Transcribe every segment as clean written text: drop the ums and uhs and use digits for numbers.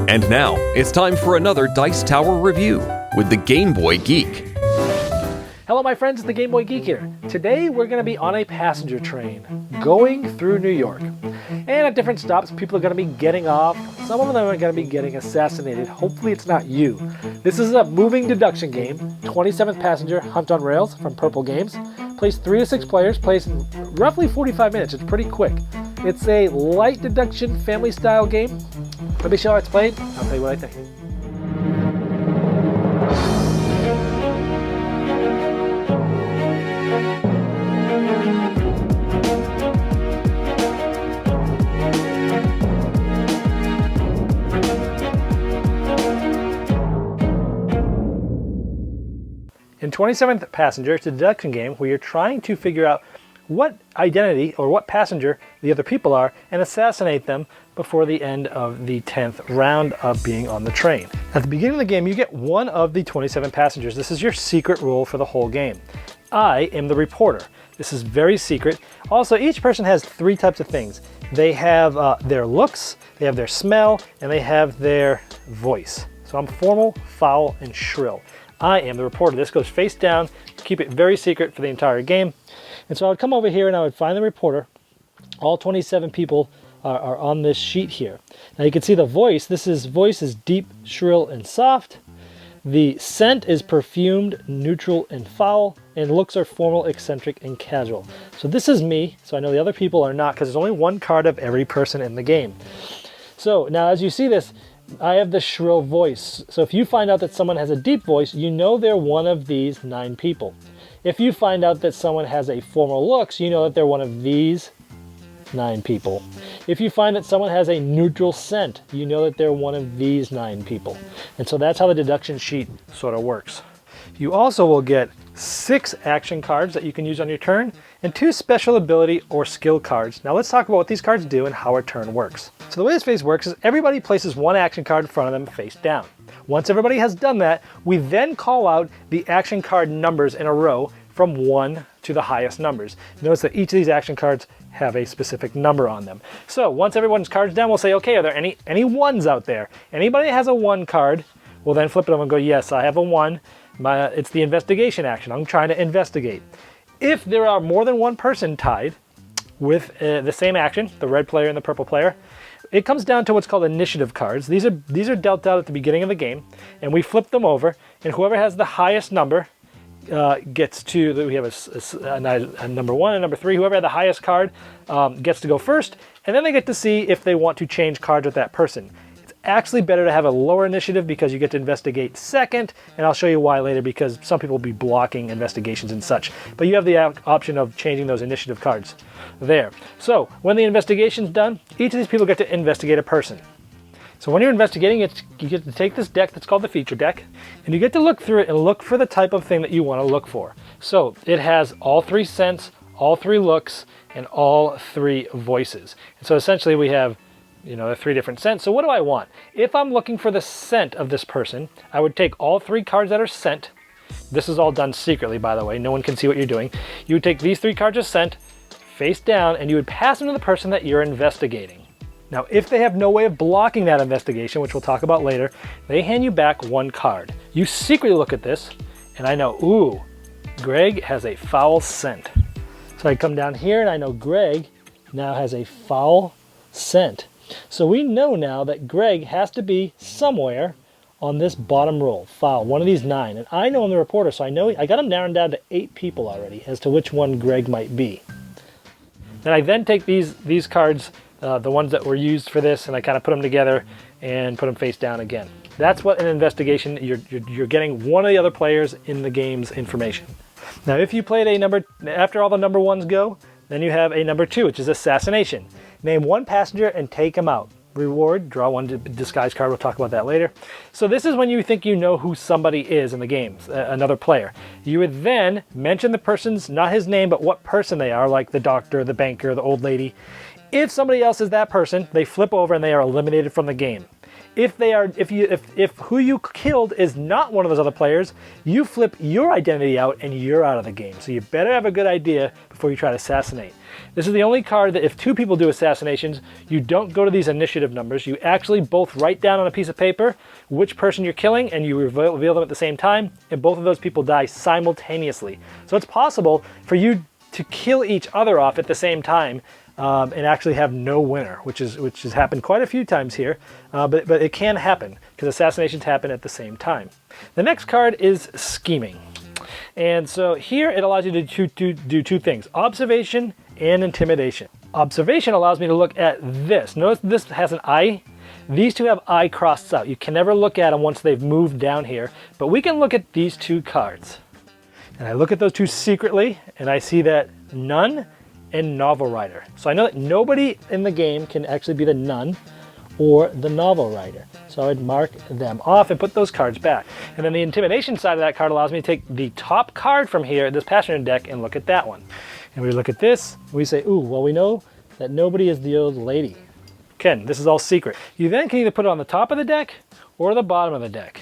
And now, it's time for another Dice Tower review with the Game Boy Geek. Hello my friends, it's the Game Boy Geek here. Today we're going to be on a passenger train going through New York. And at different stops people are going to be getting off. Some of them are going to be getting assassinated. Hopefully it's not you. This is a moving deduction game. 27th Passenger Hunt on Rails from Purple Games. Plays 3 to 6 players, plays in roughly 45 minutes. It's pretty quick. It's a light deduction family style game. Let me show how it's played. I'll tell you what I think. In 27th Passenger, it's a deduction game where you're trying to figure out what identity or what passenger the other people are and assassinate them before the end of the 10th round of being on the train. At the beginning of the game, you get one of the 27 passengers. This is your secret rule for the whole game. I am the reporter. This is very secret. Also, each person has 3 types of things. They have their looks, they have their smell, and they have their voice. So I'm formal, foul, and shrill. I am the reporter. This goes face down. Keep it very secret for the entire game. And so I would come over here and I would find the reporter. All 27 people are on this sheet here. Now you can see the voice. Voice is deep, shrill, and soft. The scent is perfumed, neutral, and foul. And looks are formal, eccentric, and casual. So this is me. So I know the other people are not because there's only one card of every person in the game. So now as you see this, I have the shrill voice. So if you find out that someone has a deep voice, you know they're one of these 9 people. If you find out that someone has a formal looks, you know that they're one of these 9 people. If you find that someone has a neutral scent, you know that they're one of these 9 people. And so that's how the deduction sheet sort of works. You also will get 6 action cards that you can use on your turn and 2 special ability or skill cards. Now let's talk about what these cards do and how a turn works. So the way this phase works is everybody places 1 action card in front of them face down. Once everybody has done that, we then call out the action card numbers in a row from 1 to the highest numbers. Notice that each of these action cards have a specific number on them. So once everyone's cards down, we'll say, okay, are there any ones out there? Anybody that has a 1 card, we'll then flip it over and go, yes, I have a 1. It's the investigation action. I'm trying to investigate. If there are more than 1 person tied with the same action, the red player and the purple player, it comes down to what's called initiative cards. These are dealt out at the beginning of the game, and we flip them over, and whoever has the highest number gets to, we have a number 1 and number 3, whoever had the highest card gets to go first, and then they get to see if they want to change cards with that person. It's actually better to have a lower initiative because you get to investigate second, and I'll show you why later because some people will be blocking investigations and such. But you have the option of changing those initiative cards there. So when the investigation's done, each of these people get to investigate a person. So when you're investigating it, you get to take this deck that's called the feature deck, and you get to look through it and look for the type of thing that you want to look for. So it has all 3 scents, all 3 looks, and all 3 voices. And so essentially we have, the 3 different scents. So what do I want? If I'm looking for the scent of this person, I would take all 3 cards that are scent. This is all done secretly, by the way. No one can see what you're doing. You would take these 3 cards of scent, face down, and you would pass them to the person that you're investigating. Now, if they have no way of blocking that investigation, which we'll talk about later, they hand you back 1 card. You secretly look at this, and I know, ooh, Greg has a foul scent. So I come down here, and I know Greg now has a foul scent. So we know now that Greg has to be somewhere on this bottom roll, foul, one of these 9. And I know I'm the reporter, so I know I got them narrowed down to 8 people already as to which one Greg might be. And I then take these cards, the ones that were used for this, and I kind of put them together and put them face down again. That's what an investigation, you're getting one of the other players in the game's information. Now if you played after all the number 1s go, then you have a number 2, which is assassination. Name 1 passenger and take him out. Reward, draw 1 disguise card, we'll talk about that later. So this is when you think you know who somebody is in the game, another player. You would then mention the person's, not his name, but what person they are, like the doctor, the banker, the old lady. If somebody else is that person, they flip over and they are eliminated from the game. If who you killed is not one of those other players, you flip your identity out and you're out of the game. So you better have a good idea before you try to assassinate. This is the only card that if two people do assassinations, you don't go to these initiative numbers. You actually both write down on a piece of paper which person you're killing, and you reveal them at the same time, and both of those people die simultaneously. So it's possible for you to kill each other off at the same time and actually have no winner, which has happened quite a few times here, but it can happen because assassinations happen at the same time. The next card is Scheming. And so here it allows you to do two things: observation and intimidation. Observation allows me to look at this. Notice this has an eye. These two have eye crossed out. You can never look at them once they've moved down here, but we can look at these two cards. And I look at those two secretly, and I see that Nun and Novel Writer. So I know that nobody in the game can actually be the Nun or the Novel Writer. So I'd mark them off and put those cards back. And then the Intimidation side of that card allows me to take the top card from here, this Passenger deck, and look at that one. And we look at this, we say, ooh, well, we know that nobody is the old lady. Ken, this is all secret. You then can either put it on the top of the deck or the bottom of the deck.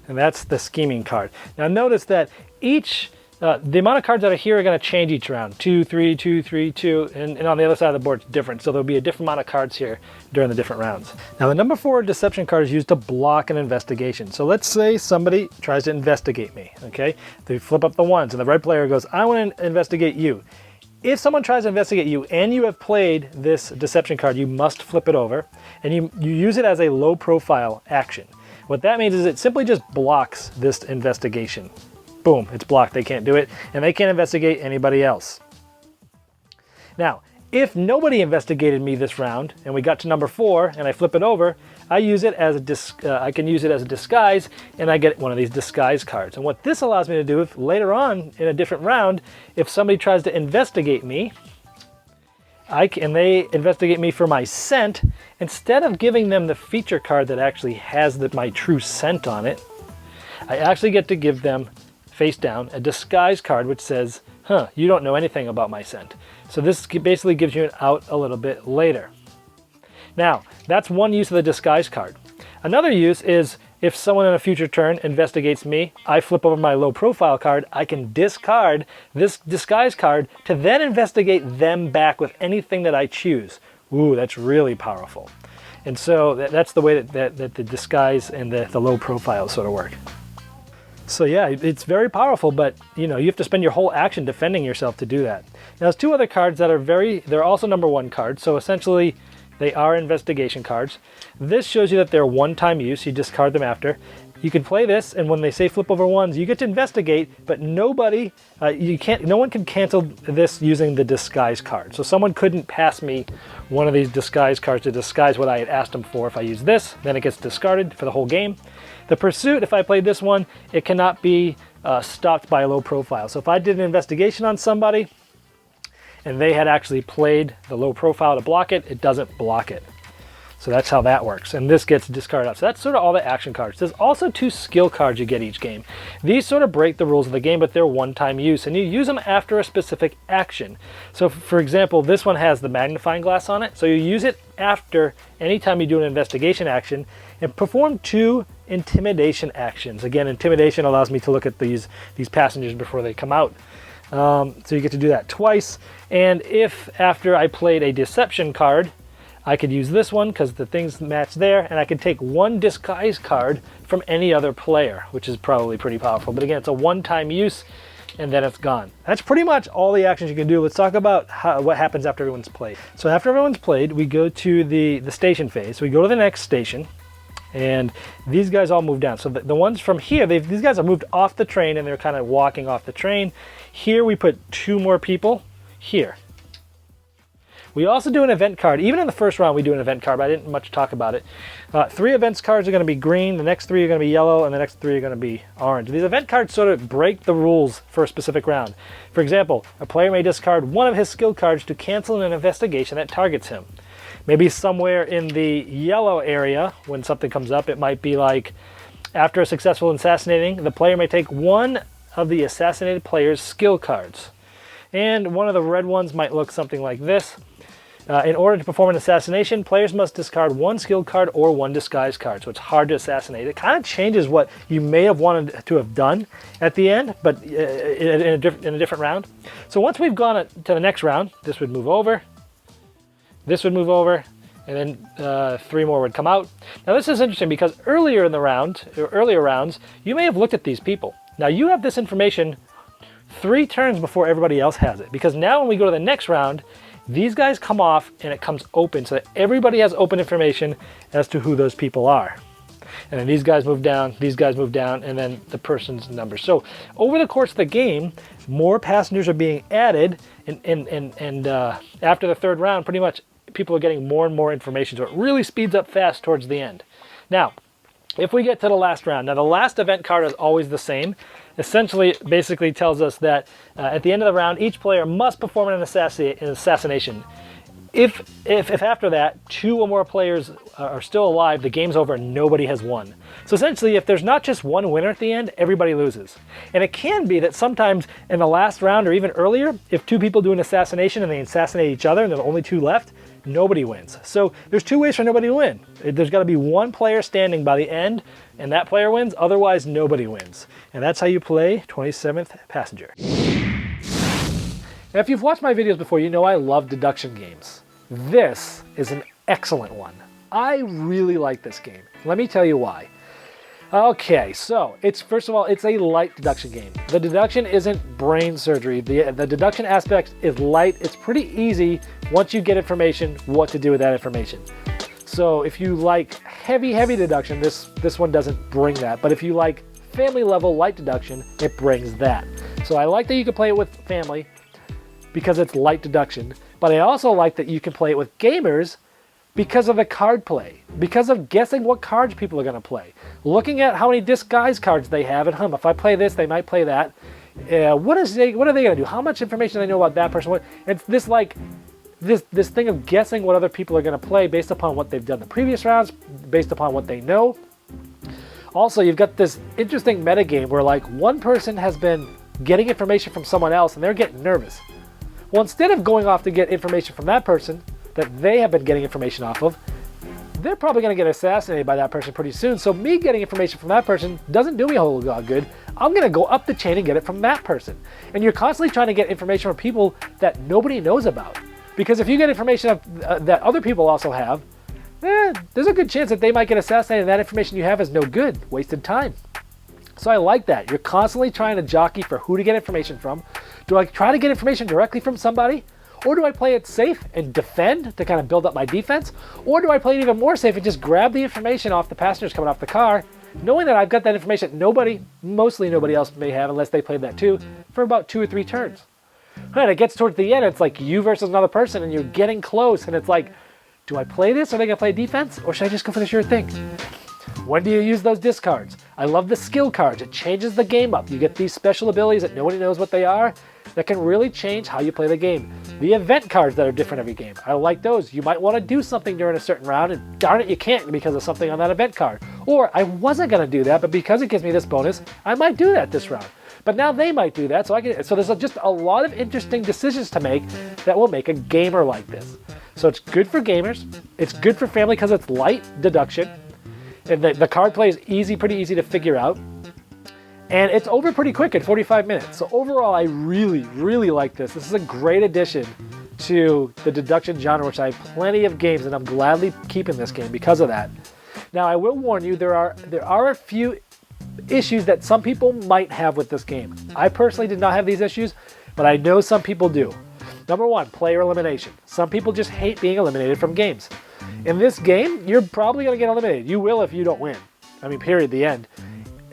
And that's the Scheming card. Now notice that the amount of cards that are here are going to change each round. 2, 3, 2, 3, 2, and on the other side of the board it's different. So there'll be a different amount of cards here during the different rounds. Now the number 4 deception card is used to block an investigation. So let's say somebody tries to investigate me, okay? They flip up the ones and the red player goes, I want to investigate you. If someone tries to investigate you and you have played this deception card, you must flip it over and you use it as a low profile action. What that means is it simply just blocks this investigation. Boom, it's blocked, they can't do it, and they can't investigate anybody else. Now, if nobody investigated me this round, and we got to number 4, and I flip it over, I use it as I can use it as a disguise, and I get one of these disguise cards. And what this allows me to do, if later on in a different round, if somebody tries to investigate me, and they investigate me for my scent, instead of giving them the feature card that actually has my true scent on it, I actually get to give them face down a disguise card which says, you don't know anything about my scent. So this basically gives you an out a little bit later. Now, that's one use of the disguise card. Another use is if someone in a future turn investigates me, I flip over my low profile card, I can discard this disguise card to then investigate them back with anything that I choose. Ooh, that's really powerful. And so that's the way that the disguise and the low profile sort of work. So yeah, it's very powerful, but you have to spend your whole action defending yourself to do that. Now there's two other cards that they're also number 1 cards, so essentially they are investigation cards. This shows you that they're one-time use, you discard them after. You can play this, and when they say flip over ones, you get to investigate, but no one can cancel this using the disguise card. So someone couldn't pass me one of these disguise cards to disguise what I had asked them for. If I use this, then it gets discarded for the whole game. The pursuit, if I played this one, it cannot be stopped by a low profile. So if I did an investigation on somebody and they had actually played the low profile to block it, it doesn't block it. So that's how that works. And this gets discarded out. So that's sort of all the action cards. There's also 2 skill cards you get each game. These sort of break the rules of the game, but they're one-time use, and you use them after a specific action. So for example, this one has the magnifying glass on it. So you use it after anytime you do an investigation action and perform 2 intimidation actions. Again, intimidation allows me to look at these passengers before they come out. So you get to do that twice. And if after I played a deception card, I could use this one because the things match there, and I could take 1 disguise card from any other player, which is probably pretty powerful. But again, it's a one-time use, and then it's gone. That's pretty much all the actions you can do. Let's talk about what happens after everyone's played. So after everyone's played, we go to the station phase. So we go to the next station, and these guys all move down. So the ones from here, these guys are moved off the train, and they're kind of walking off the train. Here we put 2 more people here. We also do an event card. Even in the first round, we do an event card, but I didn't much talk about it. 3 events cards are going to be green, the next 3 are going to be yellow, and the next 3 are going to be orange. These event cards sort of break the rules for a specific round. For example, a player may discard one of his skill cards to cancel an investigation that targets him. Maybe somewhere in the yellow area, when something comes up, it might be like, after a successful assassinating, the player may take 1 of the assassinated player's skill cards. And one of the red ones might look something like this. In order to perform an assassination, players must discard one skill card or one disguise card, so it's hard to assassinate. It kind of changes what you may have wanted to have done at the end, but in a different round. So once we've gone to the next round, this would move over, this would move over, and then 3 more would come out. Now this is interesting because earlier in the round, or earlier rounds, you may have looked at these people. Now you have this information 3 turns before everybody else has it, because now when we go to the next round, these guys come off and it comes open so that everybody has open information as to who those people are. And then these guys move down, and then the person's number. So over the course of the game, more passengers are being added, and after the 3rd round, pretty much people are getting more and more information. So it really speeds up fast towards the end. Now, if we get to the last round, now the last event card is always the same. Essentially, basically tells us that at the end of the round, each player must perform an assassination. If after that 2 or more players are still alive, the game's over and nobody has won. So essentially, if there's not just one winner at the end, everybody loses. And it can be that sometimes in the last round or even earlier, if 2 people do an assassination and they assassinate each other and there are only 2 left, nobody wins. So there's 2 ways for nobody to win. There's got to be one player standing by the end, and that player wins. Otherwise, nobody wins. And that's how you play 27th Passenger. Now, if you've watched my videos before, you know I love deduction games. This is an excellent one. I really like this game. Let me tell you why. Okay, so first of all, it's a light deduction game. The deduction isn't brain surgery. The deduction aspect is light. It's pretty easy once you get information what to do with that information. So if you like heavy deduction, this one doesn't bring that. But if you like family level light deduction, it brings that. So I like that you can play it with family because it's light deduction. But I also like that you can play it with gamers because of the card play, because of guessing what cards people are going to play, looking at how many disguise cards they have, and if I play this, they might play that. What are they going to do? How much information do they know about that person? It's this thing of guessing what other people are going to play based upon what they've done the previous rounds, based upon what they know. Also, you've got this interesting metagame where like one person has been getting information from someone else and they're getting nervous. Well, instead of going off to get information from that person that they have been getting information off of, they're probably going to get assassinated by that person pretty soon. So me getting information from that person doesn't do me a whole lot good. I'm going to go up the chain and get it from that person. And you're constantly trying to get information from people that nobody knows about. Because if you get information that other people also have, there's a good chance that they might get assassinated and that information you have is no good, wasted time. So I like that. You're constantly trying to jockey for who to get information from. Do I try to get information directly from somebody? Or do I play it safe and defend to kind of build up my defense? Or do I play it even more safe and just grab the information off the passengers coming off the car, knowing that I've got that information mostly nobody else may have unless they played that too, for about 2 or 3 turns. And it gets towards the end, it's like you versus another person and you're getting close and it's like, do I play this? Are they going to play defense? Or should I just go for the sure thing? When do you use those discards? I love the skill cards. It changes the game up. You get these special abilities that nobody knows what they are that can really change how you play the game. The event cards that are different every game. I like those. You might want to do something during a certain round and darn it, you can't because of something on that event card. Or I wasn't going to do that, but because it gives me this bonus, I might do that this round. But now they might do that, so there's just a lot of interesting decisions to make that will make a gamer like this. So it's good for gamers. It's good for family because it's light deduction. And the card play is pretty easy to figure out. And it's over pretty quick in 45 minutes. So overall, I really, really like this. This is a great addition to the deduction genre, which I have plenty of games, and I'm gladly keeping this game because of that. Now, I will warn you, there are a few issues that some people might have with this game. I personally did not have these issues, but I know some people do. Number 1, player elimination. Some people just hate being eliminated from games. In this game, you're probably going to get eliminated. You will if you don't win. I mean, period, the end.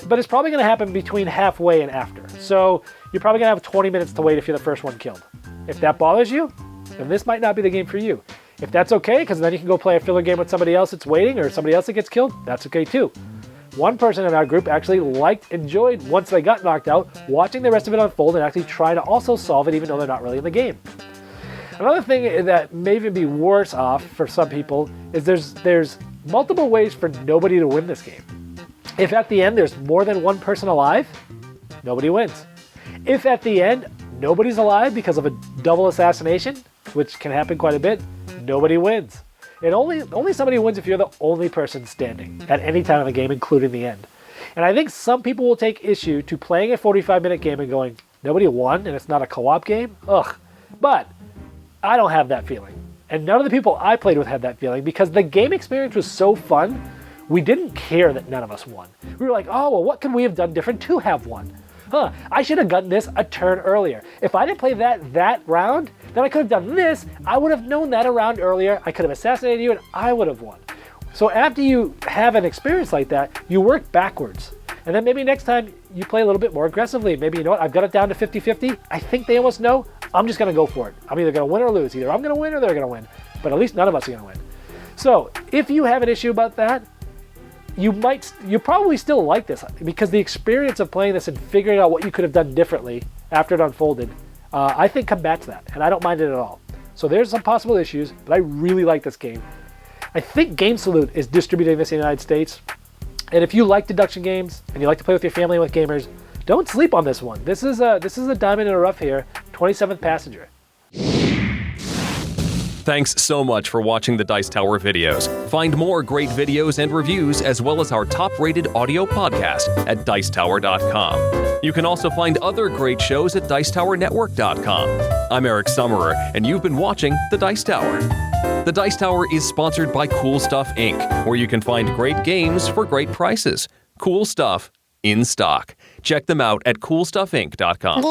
But it's probably going to happen between halfway and after. So you're probably going to have 20 minutes to wait if you're the first one killed. If that bothers you, then this might not be the game for you. If that's okay, because then you can go play a filler game with somebody else that's waiting or somebody else that gets killed, that's okay too. One person in our group actually enjoyed, once they got knocked out, watching the rest of it unfold and actually trying to also solve it even though they're not really in the game. Another thing that may even be worse off for some people is there's multiple ways for nobody to win this game. If at the end there's more than one person alive, nobody wins. If at the end nobody's alive because of a double assassination, which can happen quite a bit, nobody wins. And only somebody wins if you're the only person standing at any time in the game, including the end. And I think some people will take issue to playing a 45-minute game and going, nobody won and it's not a co-op game? Ugh. But I don't have that feeling. And none of the people I played with had that feeling because the game experience was so fun, we didn't care that none of us won. We were like, oh, well, what could we have done different to have won? I should have gotten this a turn earlier. If I didn't play that round, then I could have done this. I would have known that a round earlier. I could have assassinated you and I would have won. So after you have an experience like that, you work backwards. And then maybe next time you play a little bit more aggressively. Maybe, you know what, I've got it down to 50-50. I think they almost know. I'm just going to go for it. I'm either going to win or lose. Either I'm going to win or they're going to win. But at least none of us are going to win. So if you have an issue about that, you probably still like this because the experience of playing this and figuring out what you could have done differently after it unfolded, I think combats that, and I don't mind it at all. So there's some possible issues, but I really like this game. I think Game Salute is distributing this in the United States, and if you like deduction games and you like to play with your family and with gamers, don't sleep on this one. This is a diamond in the rough here. 27th Passenger. Thanks so much for watching the Dice Tower videos. Find more great videos and reviews as well as our top-rated audio podcast at Dicetower.com. You can also find other great shows at DicetowerNetwork.com. I'm Eric Summerer, and you've been watching The Dice Tower. The Dice Tower is sponsored by Cool Stuff Inc., where you can find great games for great prices. Cool stuff in stock. Check them out at CoolStuffInc.com.